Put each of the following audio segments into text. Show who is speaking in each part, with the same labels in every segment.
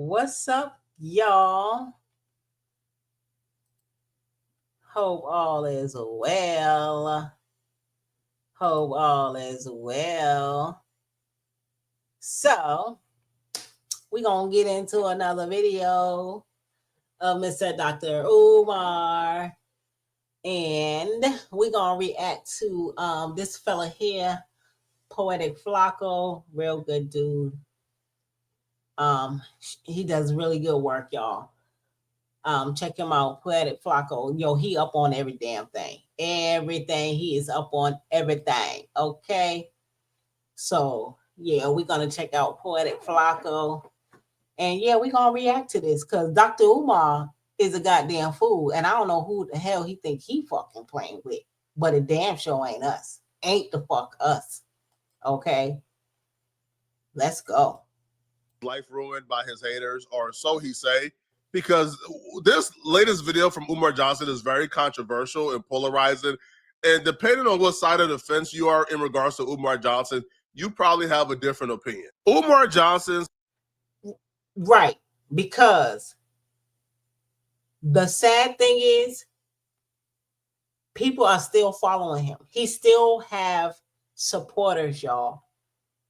Speaker 1: What's up, y'all? Hope all is well. Hope all is well. So, we're going to get into another video of Mr. Dr. Umar. And we're going to react to this fella here, Poetic Flacco. Real good dude. He does really good work, y'all. Check him out, Poetic Flacco. Yo, he up on every damn thing. Everything. He is up on everything. Okay. So yeah, we're gonna check out Poetic Flacco. And yeah, we're gonna react to this because Dr. Umar is a goddamn fool. And I don't know who the hell he think he fucking playing with. But it damn sure ain't us. Ain't the fuck us. Okay. Let's go.
Speaker 2: Life ruined by his haters, or so he say, because this latest video from Umar Johnson is very controversial and polarizing, and depending on what side of the fence you are in regards to Umar Johnson, you probably have a different opinion. Umar Johnson's
Speaker 1: right, because the sad thing is people are still following him. He still have supporters, y'all.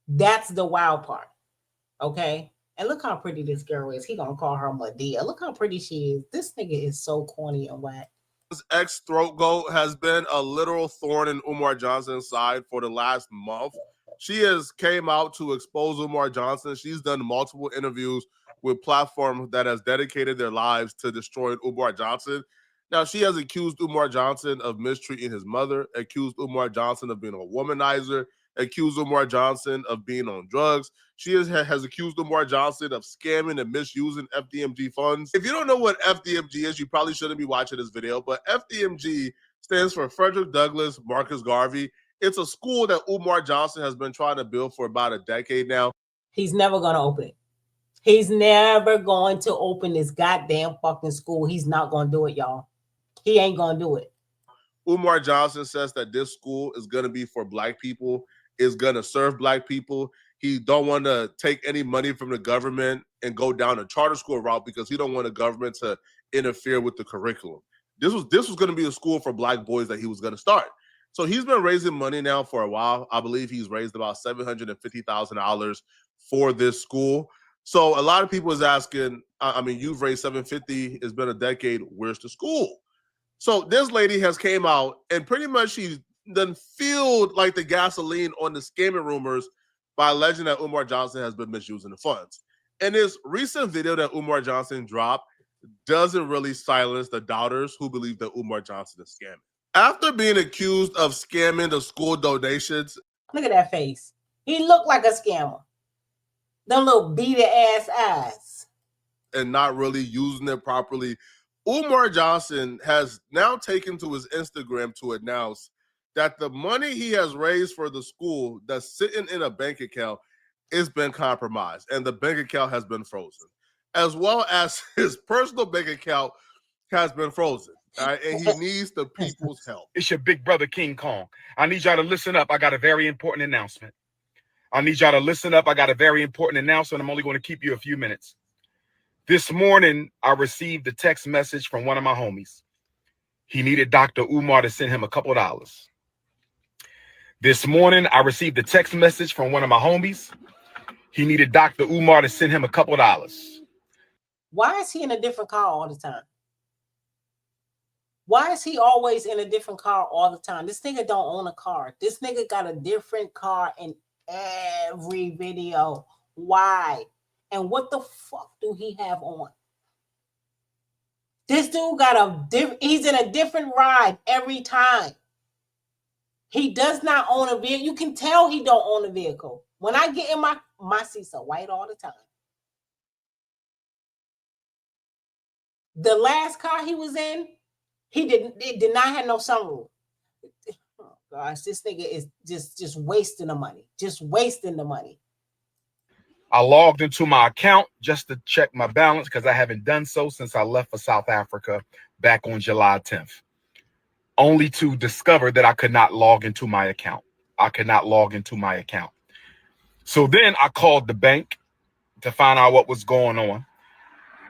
Speaker 1: That's the wild part. Okay. And look how pretty this girl is. He gonna call her Medea. Look how pretty she is. This nigga is so corny and whack.
Speaker 2: ex-throat goat has been a literal thorn in Umar Johnson's side for the last month. She has came out to expose Umar Johnson. She's done multiple interviews with platforms that has dedicated their lives to destroying Umar Johnson. Now, she has accused Umar Johnson of mistreating his mother, accused Umar Johnson of being a womanizer, accused Umar Johnson of being on drugs. She has accused Umar Johnson of scamming and misusing FDMG funds. If you don't know what FDMG is, you probably shouldn't be watching this video, but FDMG stands for Frederick Douglass Marcus Garvey. It's a school that Umar Johnson has been trying to build for about a decade now.
Speaker 1: He's never going to open it. He's never going to open this goddamn fucking school. He's not going to do it, y'all. He ain't going to do it.
Speaker 2: Umar Johnson says that this school is going to be for black people, is going to serve black people. He don't want to take any money from the government and go down a charter school route because he don't want the government to interfere with the curriculum. This was going to be a school for black boys that he was going to start. So he's been raising money now for a while. I believe he's raised about $750,000 for this school. So a lot of people is asking, I mean, you've raised $750,000. It's been a decade. Where's the school? So this lady has came out and pretty much she's done filled like the gasoline on the scamming rumors by alleging that Umar Johnson has been misusing the funds. And this recent video that Umar Johnson dropped doesn't really silence the doubters who believe that Umar Johnson is scamming. After being accused of scamming the school donations.
Speaker 1: Look at that face. He looked like a scammer. Them little beady ass eyes.
Speaker 2: And not really using it properly. Umar Johnson has now taken to his Instagram to announce that the money he has raised for the school that's sitting in a bank account has been compromised and the bank account has been frozen, as well as his personal bank account has been frozen. And he needs the people's help.
Speaker 3: It's your big brother, King Kong. I need y'all to listen up. I got a very important announcement. I'm only going to keep you a few minutes. This morning, I received a text message from one of my homies. He needed Dr. Umar to send him a couple of dollars. This morning, I received a text message from one of my homies. He needed Dr. Umar to send him a couple of dollars.
Speaker 1: Why is he in a different car all the time? Why is he always in a different car all the time? This nigga don't own a car. This nigga got a different car in every video. Why? And what the fuck do he have on? This dude got he's in a different ride every time. He does not own a vehicle. You can tell he don't own a vehicle. When I get in my seats are white all the time. The last car he was in, it did not have no sunroof. Oh gosh, this nigga is just wasting the money. Just wasting the money.
Speaker 3: I logged into my account just to check my balance because I haven't done so since I left for South Africa back on July 10th. Only to discover that I could not log into my account. So then I called the bank to find out what was going on.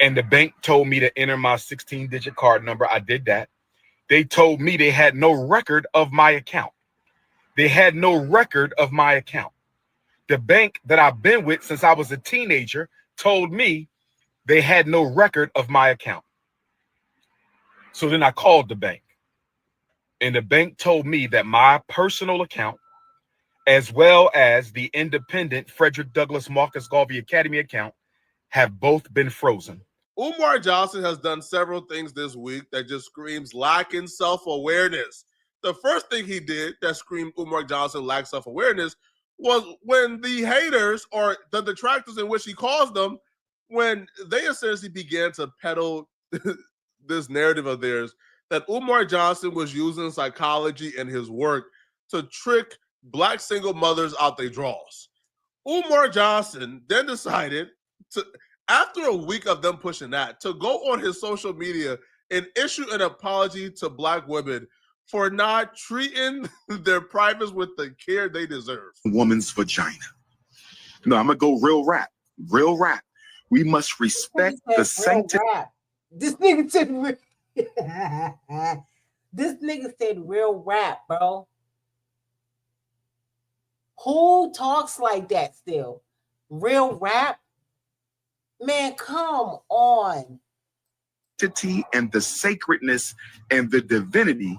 Speaker 3: And the bank told me to enter my 16-digit card number. I did that. They told me they had no record of my account. They had no record of my account. The bank that I've been with since I was a teenager told me they had no record of my account. So then I called the bank, and the bank told me that my personal account, as well as the independent Frederick Douglass Marcus Garvey Academy account, have both been frozen.
Speaker 2: Umar Johnson has done several things this week that just screams lacking self-awareness. The first thing he did that screamed Umar Johnson lacked self-awareness was when the haters, or the detractors in which he calls them, when they essentially began to peddle this narrative of theirs that Umar Johnson was using psychology in his work to trick black single mothers out their draws. Umar Johnson then decided to, after a week of them pushing that, to go on his social media and issue an apology to black women for not treating their privates with the care they deserve.
Speaker 4: Woman's vagina. No, I'm gonna go real rap. Real rap. We must respect the sanctity.
Speaker 1: This nigga said real. This nigga said real rap, bro. Who talks like that still? Real rap? Man, come on.
Speaker 4: And the sacredness and the divinity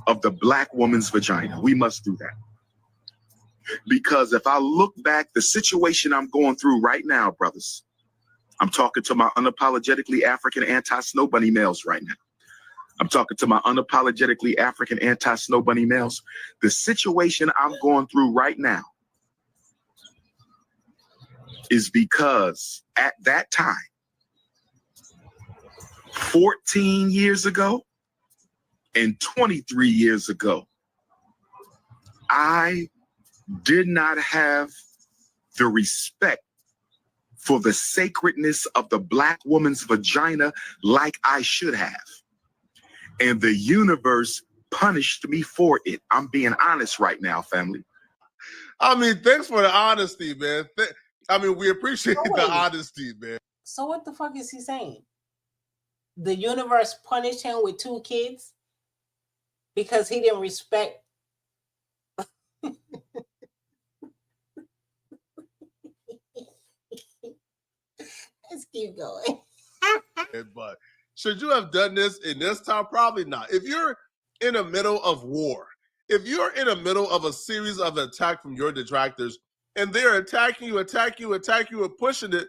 Speaker 4: of the black woman's vagina. We must do that. Because if I look back, the situation I'm going through right now, brothers, I'm talking to my unapologetically African anti-snow bunny males right now. I'm talking to my unapologetically African anti-snow bunny males. The situation I'm going through right now is because at that time, 14 years ago and 23 years ago, I did not have the respect for the sacredness of the black woman's vagina like I should have. And the universe punished me for it. I'm being honest right now, family.
Speaker 2: I mean, thanks for the honesty, man. We appreciate the honesty, man.
Speaker 1: So what the fuck is he saying? The universe punished him with 2 kids because he didn't respect. Let's keep going.
Speaker 2: But should you have done this in this time? Probably not. If you're in the middle of war, if you're in the middle of a series of attack from your detractors, and they're attacking you, and pushing it,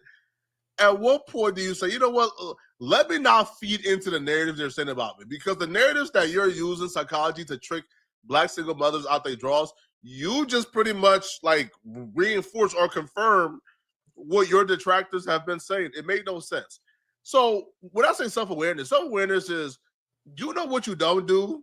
Speaker 2: at what point do you say, you know what, let me not feed into the narratives they're saying about me? Because the narratives that you're using psychology to trick black single mothers out their draws, you just pretty much like reinforce or confirm what your detractors have been saying. It made no sense. So when I say self-awareness is, you know what you don't do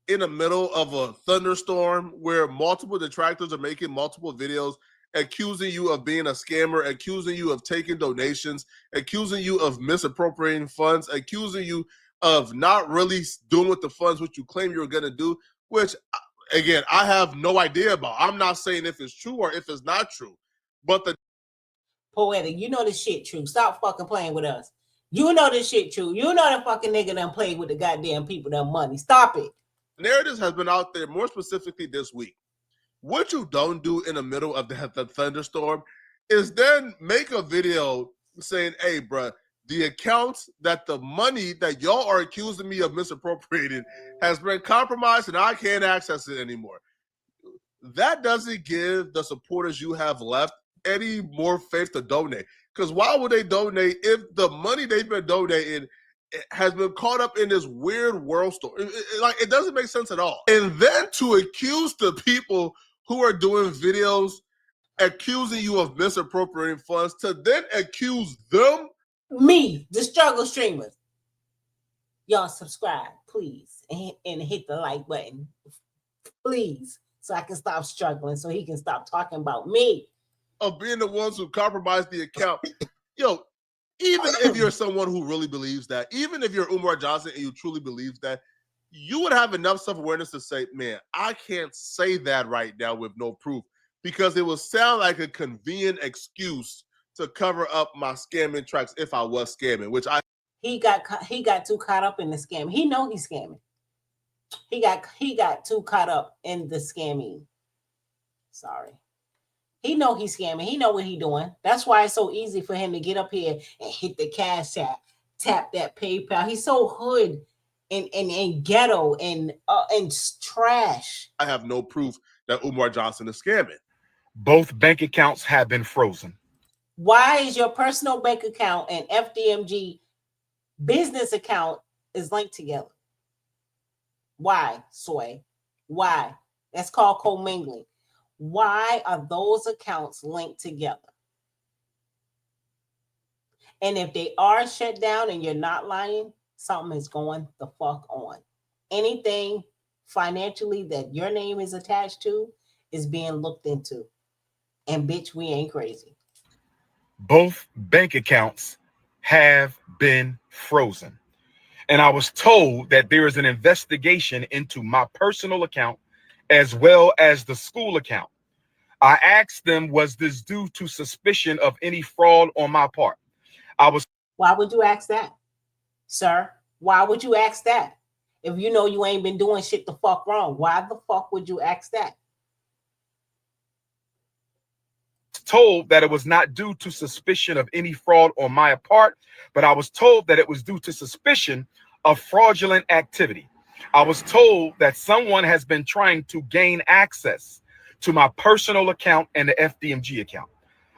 Speaker 2: in the middle of a thunderstorm where multiple detractors are making multiple videos accusing you of being a scammer, accusing you of taking donations, accusing you of misappropriating funds, accusing you of not really doing with the funds what you claim you're going to do, which, again, I have no idea about. I'm not saying if it's true or if it's not true, but the
Speaker 1: Poetic, you know this shit true. Stop fucking playing with us. You know this shit true. You know the fucking nigga done played with the goddamn people, that money. Stop it.
Speaker 2: narratives has been out there, more specifically this week. What you don't do in the middle of the thunderstorm is then make a video saying, hey, bruh, the accounts that the money that y'all are accusing me of misappropriating has been compromised and I can't access it anymore. That doesn't give the supporters you have left any more faith to donate. Because why would they donate if the money they've been donating has been caught up in this weird world story? It doesn't make sense at all. And then to accuse the people who are doing videos accusing you of misappropriating funds, to then accuse them.
Speaker 1: Me, the struggle streamers. Y'all subscribe, please, and hit the like button. Please, so I can stop struggling, so he can stop talking about me.
Speaker 2: Of being the ones who compromised the account. Yo, even if you're someone who really believes that, even if you're Umar Johnson and you truly believe that, you would have enough self-awareness to say, man, I can't say that right now with no proof, because it will sound like a convenient excuse to cover up my scamming tracks if I was scamming, which I
Speaker 1: He got too caught up in the scam. He know he's scamming. He got too caught up in the scamming. Sorry. He know he's scamming. He know what he doing. That's why it's so easy for him to get up here and hit the cash app, tap that PayPal. He's so hood and ghetto and trash.
Speaker 2: I have no proof that Umar Johnson is scamming.
Speaker 3: Both bank accounts have been frozen.
Speaker 1: Why is your personal bank account and FDMG business account is linked together? Why, Sway? Why? That's called commingling. Why are those accounts linked together? And if they are shut down and you're not lying, something is going the fuck on. Anything financially that your name is attached to is being looked into. And bitch, we ain't crazy.
Speaker 3: Both bank accounts have been frozen. And I was told that there is an investigation into my personal account as well as the school account. I asked them, was this due to suspicion of any fraud on my part?
Speaker 1: Why would you ask that, sir? Why would you ask that? If you know you ain't been doing shit the fuck wrong, why the fuck would you ask that?
Speaker 3: Told that it was not due to suspicion of any fraud on my part, but I was told that it was due to suspicion of fraudulent activity. I was told that someone has been trying to gain access to my personal account and the FDMG account.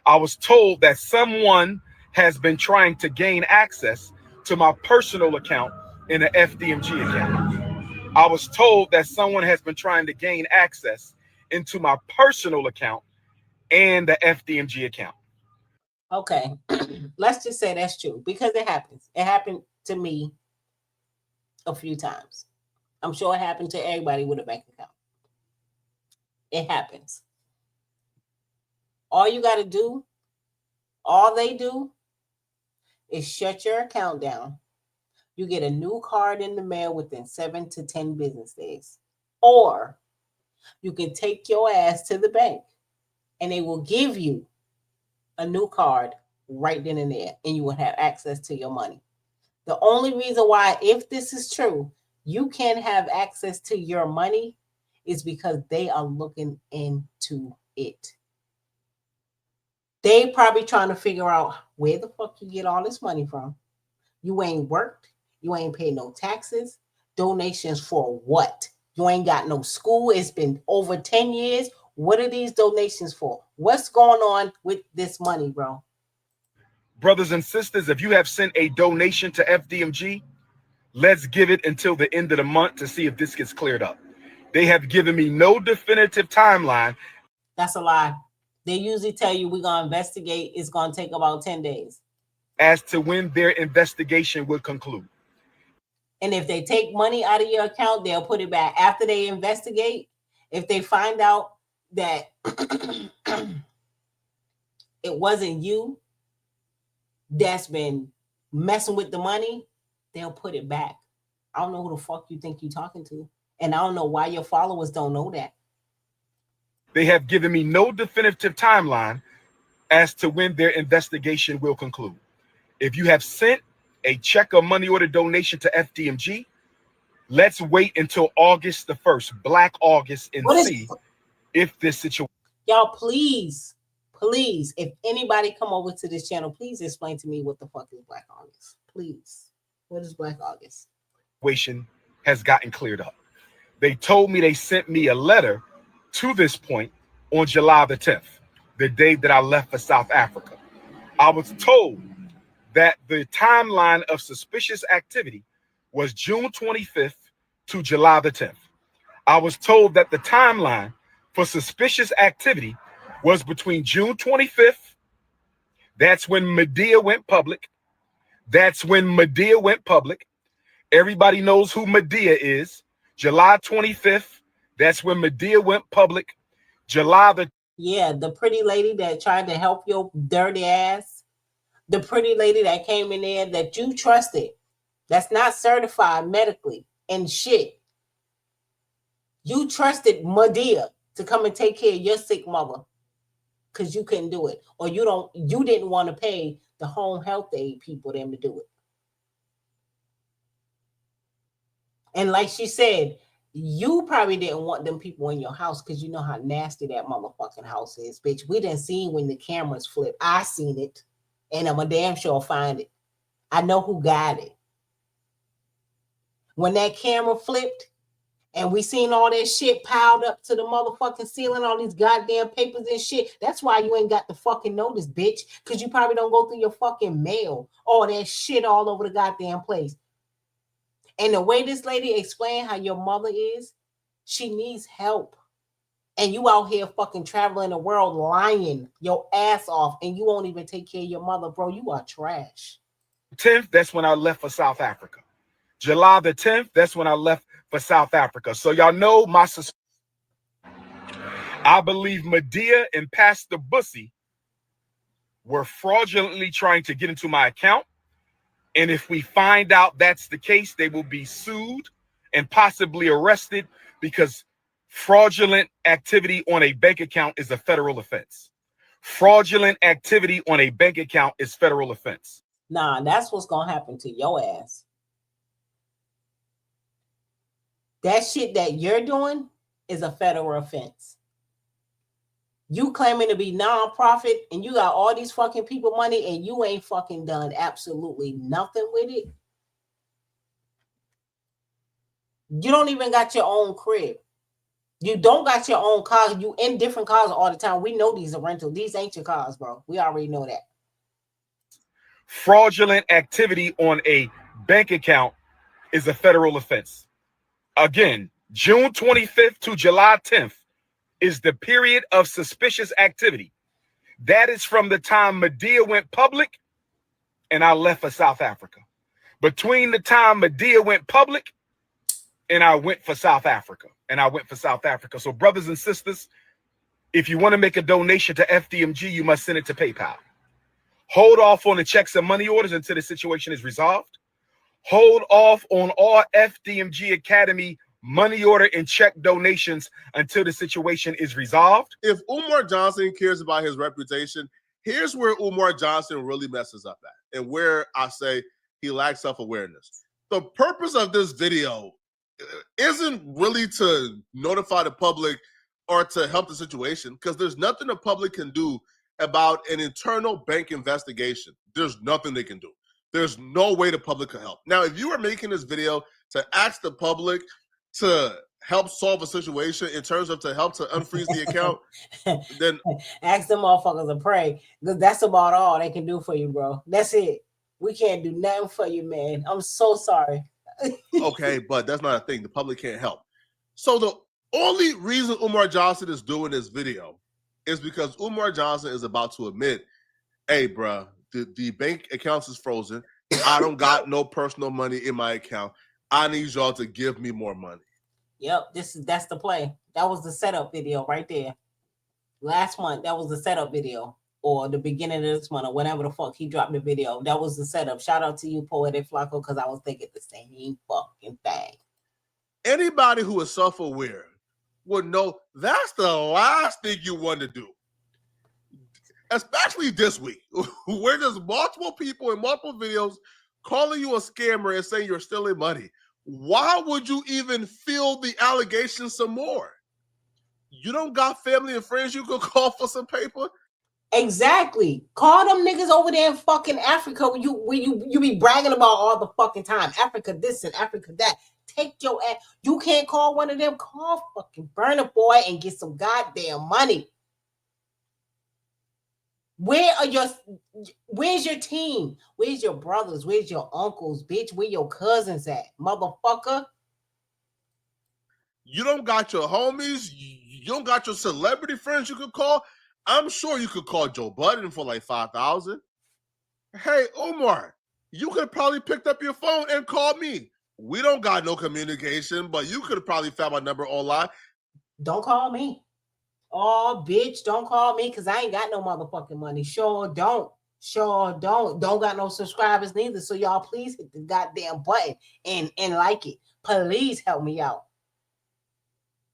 Speaker 3: I was told that someone has been trying to gain access to my personal account and the FDMG account. I was told that someone has been trying to gain access into my personal account and the FDMG account.
Speaker 1: Okay, let's just say that's true because it happens. It happened to me a few times. I'm sure it happened to everybody with a bank account. It happens. All you got to do, all they do is shut your account down. You get a new card in the mail within 7 to 10 business days. Or you can take your ass to the bank and they will give you a new card right then and there, and you will have access to your money. The only reason why, if this is true, you can have access to your money is because they are looking into it. They probably trying to figure out where the fuck you get all this money from. You ain't worked. You ain't paid no taxes. Donations for what? You ain't got no school. It's been over 10 years. What are these donations for? What's going on with this money, bro?
Speaker 3: Brothers and sisters, if you have sent a donation to FDMG, let's give it until the end of the month to see if this gets cleared up. They have given me no definitive timeline.
Speaker 1: That's a lie. They usually tell you we're going to investigate. It's going to take about 10 days.
Speaker 3: As to when their investigation will conclude.
Speaker 1: And if they take money out of your account, they'll put it back. After they investigate, if they find out that it wasn't you that's been messing with the money, they'll put it back. I don't know who the fuck you think you're talking to. And I don't know why your followers don't know that.
Speaker 3: They have given me no definitive timeline as to when their investigation will conclude. If you have sent a check or money order donation to FDMG, let's wait until August the 1st, Black August, and see if this situation.
Speaker 1: Y'all, please, if anybody come over to this channel, please explain to me what the fuck is Black August. Please. What is Black August?
Speaker 3: Situation has gotten cleared up. They told me they sent me a letter to this point on July the 10th, the day that I left for South Africa. I was told that the timeline of suspicious activity was June 25th to July the 10th. I was told that the timeline for suspicious activity was between June 25th. That's when Medea went public. Everybody knows who Medea is. July 25th. That's when Medea went public.
Speaker 1: The pretty lady that tried to help your dirty ass. The pretty lady that came in there that you trusted. That's not certified medically and shit. You trusted Medea to come and take care of your sick mother. because you couldn't do it, or you didn't want to pay the home health aid people them to do it. And like she said, you probably didn't want them people in your house because you know how nasty that motherfucking house is, bitch. We didn't see when the cameras flip. I seen it, and I'm a damn sure find it. I know who got it. When that camera flipped and we seen all that shit piled up to the motherfucking ceiling, all these goddamn papers and shit. That's why you ain't got the fucking notice, bitch. Because you probably don't go through your fucking mail. All that shit all over the goddamn place. And the way this lady explained how your mother is, she needs help. And you out here fucking traveling the world lying your ass off, and you won't even take care of your mother, bro. You are trash.
Speaker 3: 10th, that's when I left for South Africa. July the 10th, that's when I left for South Africa. So y'all know my I believe Medea and Pastor Bussy were fraudulently trying to get into my account. And if we find out that's the case, they will be sued and possibly arrested because fraudulent activity on a bank account is a federal offense. Fraudulent activity on a bank account is federal offense.
Speaker 1: Nah, that's what's going to happen to your ass. That shit that you're doing is a federal offense. You claiming to be non-profit and you got all these fucking people money and you ain't fucking done absolutely nothing with it. You don't even got your own crib. You don't got your own car. You in different cars all the time. We know these are rental. These ain't your cars, bro. We already know that.
Speaker 3: Fraudulent activity on a bank account is a federal offense. Again, June 25th to July 10th is the period of suspicious activity. That is from the time Medea went public and I left for South Africa. Between the time Medea went public and I went for South Africa. So brothers and sisters, if you want to make a donation to FDMG, you must send it to PayPal. Hold off on the checks and money orders until the situation is resolved. Hold off on all FDMG Academy money order and check donations until the situation is resolved.
Speaker 2: If Umar Johnson cares about his reputation, here's where Umar Johnson really messes up at, and where I say he lacks self-awareness. The purpose of this video isn't really to notify the public or to help the situation, because there's nothing the public can do about an internal bank investigation. There's nothing they can do. There's no way the public can help. Now, if you are making this video to ask the public to help solve a situation in terms of to help to unfreeze the account, then
Speaker 1: ask them motherfuckers to pray, because that's about all they can do for you, bro. That's it. We can't do nothing for you, man. I'm so sorry.
Speaker 2: Okay, but that's not a thing. The public can't help. So the only reason Umar Johnson is doing this video is because Umar Johnson is about to admit, hey, bruh, the bank accounts is frozen. I don't got no personal money in my account. I need y'all to give me more money.
Speaker 1: Yep, that's the play. That was the setup video right there. Last month, that was the setup video. Or the beginning of this month, or whenever the fuck he dropped the video. That was the setup. Shout out to you, Poetic Flacco, because I was thinking the same fucking thing.
Speaker 2: Anybody who is self-aware would know that's the last thing you want to do. Especially this week, where there's multiple people in multiple videos calling you a scammer and saying you're stealing money. Why would you even feel the allegations some more? You don't got family and friends you could call for some paper?
Speaker 1: Exactly. Call them niggas over there in fucking Africa when you be bragging about all the fucking time. Africa this and Africa that. Take your ass. You can't call one of them. Call fucking Burna Boy and get some goddamn money. Where's your team? Where's your brothers? Where's your uncles, bitch? Where your cousins at, motherfucker?
Speaker 2: You don't got your homies. You don't got your celebrity friends you could call. I'm sure you could call Joe Budden for like 5,000. Hey, Umar, you could have probably picked up your phone and called me. We don't got no communication, but you could have probably found my number online.
Speaker 1: Don't call me. Oh, bitch, don't call me because I ain't got no motherfucking money. Sure don't. Don't got no subscribers neither. So y'all please hit the goddamn button and like it. Please help me out.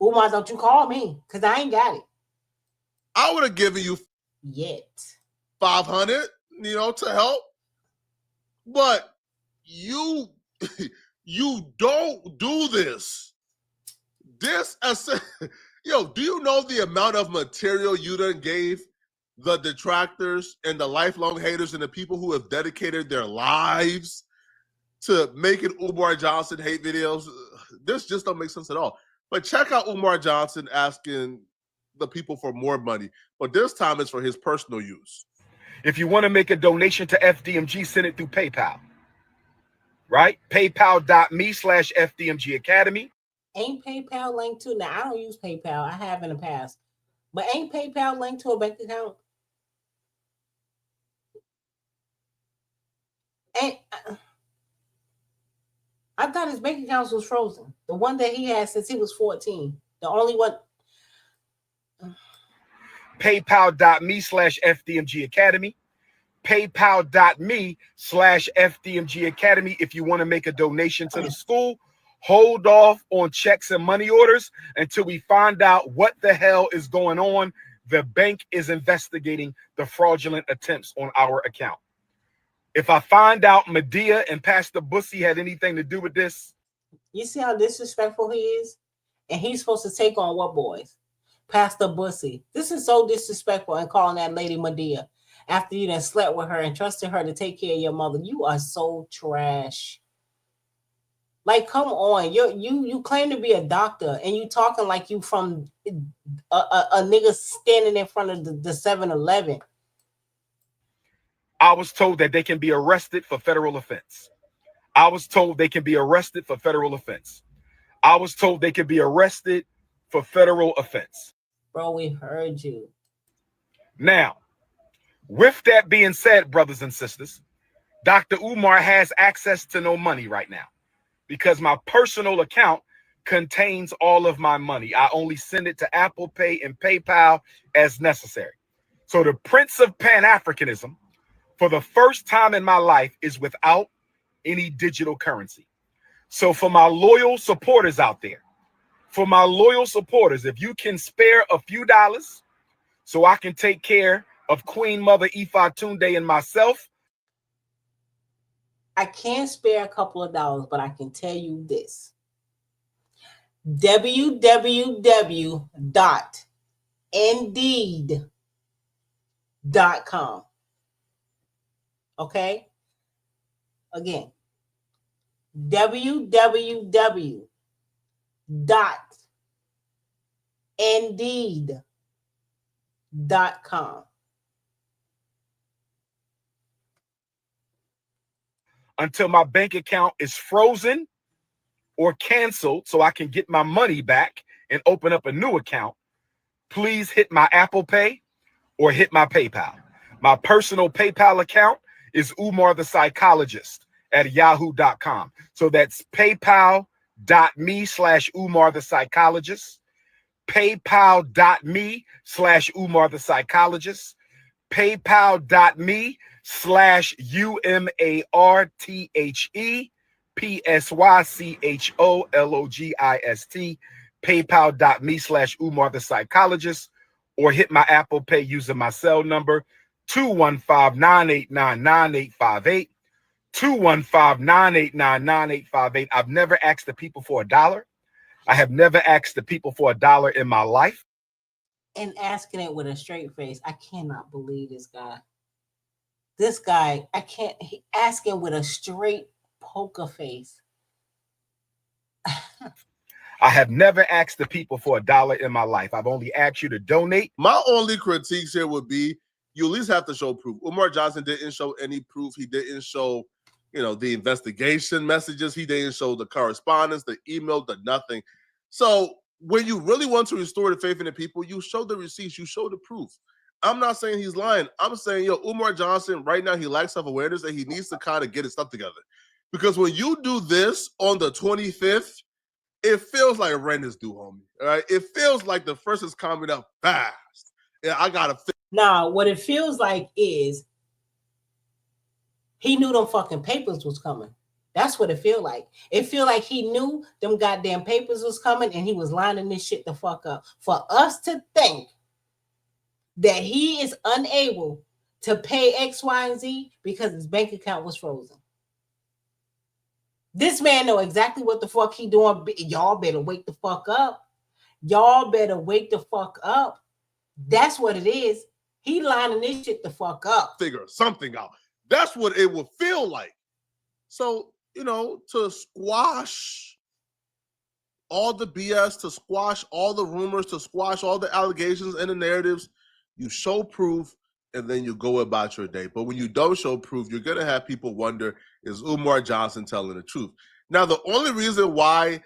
Speaker 1: Umar, don't you call me because I ain't got it.
Speaker 2: I would have given you
Speaker 1: Yet.
Speaker 2: 500, to help. But you you don't do this. Do you know the amount of material you done gave the detractors and the lifelong haters and the people who have dedicated their lives to making Umar Johnson hate videos? This just don't make sense at all. But check out Umar Johnson asking the people for more money, but this time it's for his personal use.
Speaker 3: If you want to make a donation to FDMG, send it through PayPal. Right? PayPal.me/FDMG Academy.
Speaker 1: Ain't PayPal linked to? Now, I don't use PayPal. I have in the past. But ain't PayPal linked to a bank account? Ain't, I thought his bank accounts was frozen. The one that he had since he was 14. The only one.
Speaker 3: PayPal.me/FDMG Academy. PayPal.me/FDMG Academy. If you want to make a donation to the school, hold off on checks and money orders until we find out what the hell is going on. The bank is investigating the fraudulent attempts on our account. If I find out Medea and Pastor Bussy had anything to do with this.
Speaker 1: You see how disrespectful he is? And he's supposed to take on what boys? Pastor Bussy. This is so disrespectful, and calling that lady Medea after you done slept with her and trusted her to take care of your mother. You are so trash. Like, come on. You claim to be a doctor and you talking like you from a nigga standing in front of the 7-Eleven.
Speaker 3: I was told that they can be arrested for federal offense. I was told they can be arrested for federal offense. I was told they could be arrested for federal offense.
Speaker 1: Bro, we heard you.
Speaker 3: Now, with that being said, brothers and sisters, Dr. Umar has access to no money right now because my personal account contains all of my money. I only send it to Apple Pay and PayPal as necessary. So the Prince of Pan-Africanism, for the first time in my life, is without any digital currency. So for my loyal supporters out there, if you can spare a few dollars so I can take care of Queen Mother Ifa Tunde and myself.
Speaker 1: I can't spare a couple of dollars, but I can tell you this. www.indeed.com. Okay? Again, www.indeed.com.
Speaker 3: Until my bank account is frozen or canceled so I can get my money back and open up a new account, please hit my Apple Pay or hit my PayPal. My personal PayPal account is Umar the Psychologist at yahoo.com. So that's paypal.me/Umar the Psychologist, paypal.me/Umar the Psychologist, paypal.me/UMARTHEPSYCHOLOGIST, paypal.me/Umar the Psychologist, or hit my Apple Pay using my cell number 215-989-9858, 215-989-9858. I've never asked the people for $1. I have never asked the people for $1 in my life.
Speaker 1: And asking it with a straight face. I cannot believe this guy. This guy, he asking with a straight poker face.
Speaker 3: I have never asked the people for $1 in my life. I've only asked you to donate.
Speaker 2: My only critiques here would be you at least have to show proof. Umar Johnson didn't show any proof. He didn't show, the investigation messages. He didn't show the correspondence, the email, the nothing. So when you really want to restore the faith in the people, you show the receipts, you show the proof. I'm not saying he's lying. I'm saying, Umar Johnson, right now, he lacks self-awareness and he needs to kind of get his stuff together. Because when you do this on the 25th, it feels like rent is due, homie. All right? It feels like the first is coming up fast. Yeah, I got to
Speaker 1: Now, what it feels like is he knew them fucking papers was coming. That's what it feel like. It feel like he knew them goddamn papers was coming and he was lining this shit the fuck up. For us to think that he is unable to pay X, Y, and Z because his bank account was frozen. This man know exactly what the fuck he doing. Y'all better wake the fuck up. Y'all better wake the fuck up. That's what it is. He lining this shit the fuck up.
Speaker 2: Figure something out. That's what it would feel like. So, you know, to squash all the BS, to squash all the rumors, to squash all the allegations and the narratives, you show proof and then you go about your day. But when you don't show proof, you're going to have people wonder, is Umar Johnson telling the truth? Now, the only reason why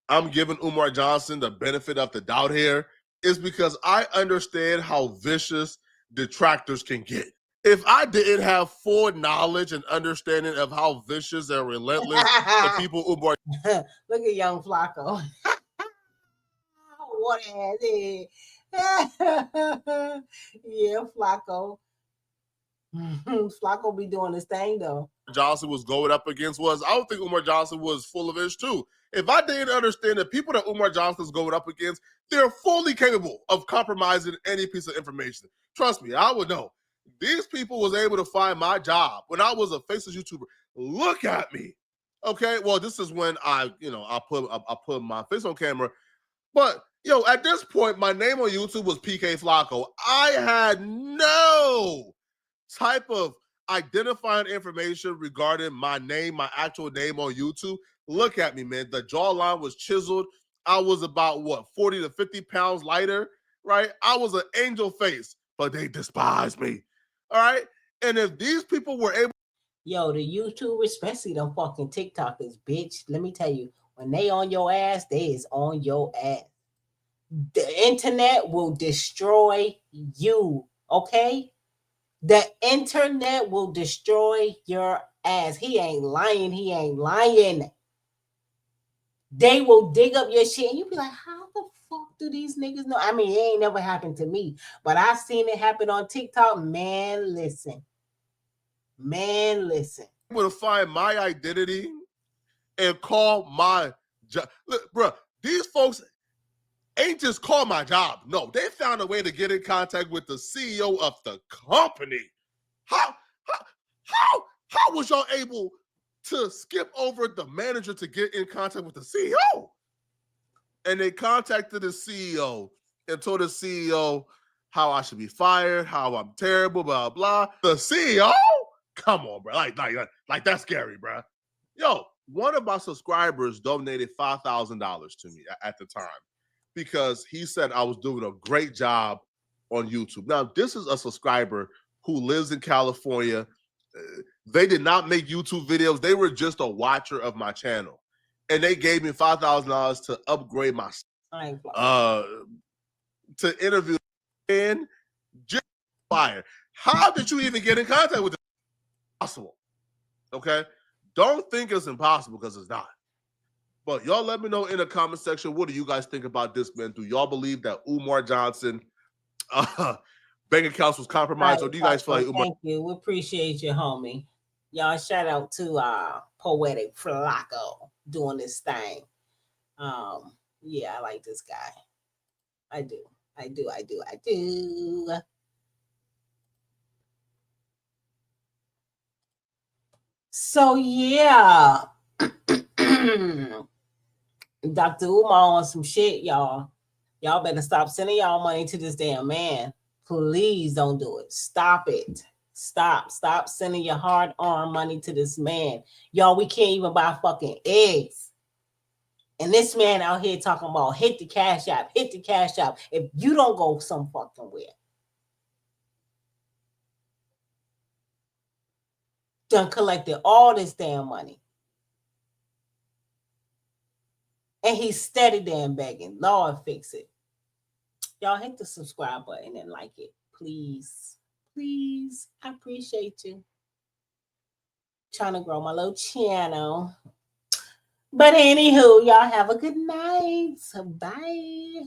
Speaker 2: I'm giving Umar Johnson the benefit of the doubt here is because I understand how vicious detractors can get. If I didn't have full knowledge and understanding of how vicious and relentless the people Umar
Speaker 1: Look at young Flacco. What ass is? Yeah, Flacco. Flacco be doing his thing though.
Speaker 2: Johnson was going up against was, I don't think Umar Johnson was full of ish too. If I didn't understand the people that Umar Johnson is going up against, they're fully capable of compromising any piece of information. Trust me, I would know. These people was able to find my job when I was a faceless YouTuber. Look at me. Okay, well, this is when I put my face on camera. But at this point, my name on YouTube was PK Flacco. I had no type of identifying information regarding my name, my actual name on YouTube. Look at me, man. The jawline was chiseled. I was about 40 to 50 pounds lighter, right? I was an angel face, but they despised me. All right. And if these people were able,
Speaker 1: the YouTubers, especially them fucking TikTokers, bitch, let me tell you, when they on your ass, they is on your ass. The internet will destroy you, okay? The internet will destroy your ass. He ain't lying. He ain't lying. They will dig up your shit and you be like, how the fuck do these niggas know? I mean, it ain't never happened to me, but I seen it happen on TikTok. Man, listen.
Speaker 2: able to find my identity and call my job. Look, bro, these folks ain't just call my job. No, they found a way to get in contact with the CEO of the company. How was y'all able to skip over the manager to get in contact with the CEO? And they contacted the CEO and told the CEO how I should be fired, how I'm terrible, blah, blah. The CEO? Come on, bro. Like that's scary, bro. Yo, one of my subscribers donated $5,000 to me at the time because he said I was doing a great job on YouTube. Now, this is a subscriber who lives in California. They did not make YouTube videos. They were just a watcher of my channel. And they gave me $5,000 to upgrade my to interview and just fire. How did you even get in contact with them? Possible. Okay. Don't think it's impossible because it's not. But y'all let me know in the comment section, what do you guys think about this, man? Do y'all believe that Umar Johnson bank accounts was compromised, or do you guys feel like Umar?
Speaker 1: Thank you. We appreciate you, homie. Y'all shout out to Poetic Flacco doing this thing. Yeah, I like this guy. I do. So yeah. Dr. Umar on some shit, y'all. Y'all better stop sending y'all money to this damn man. Please don't do it. Stop it. Stop sending your hard-earned money to this man. Y'all, we can't even buy fucking eggs. And this man out here talking about hit the cash app. If you don't go some fucking where. Done collected all this damn money. And he's steady damn begging. Lord, fix it. Y'all hit the subscribe button and like it. Please. I appreciate you. Trying to grow my little channel. But anywho, y'all have a good night. Bye.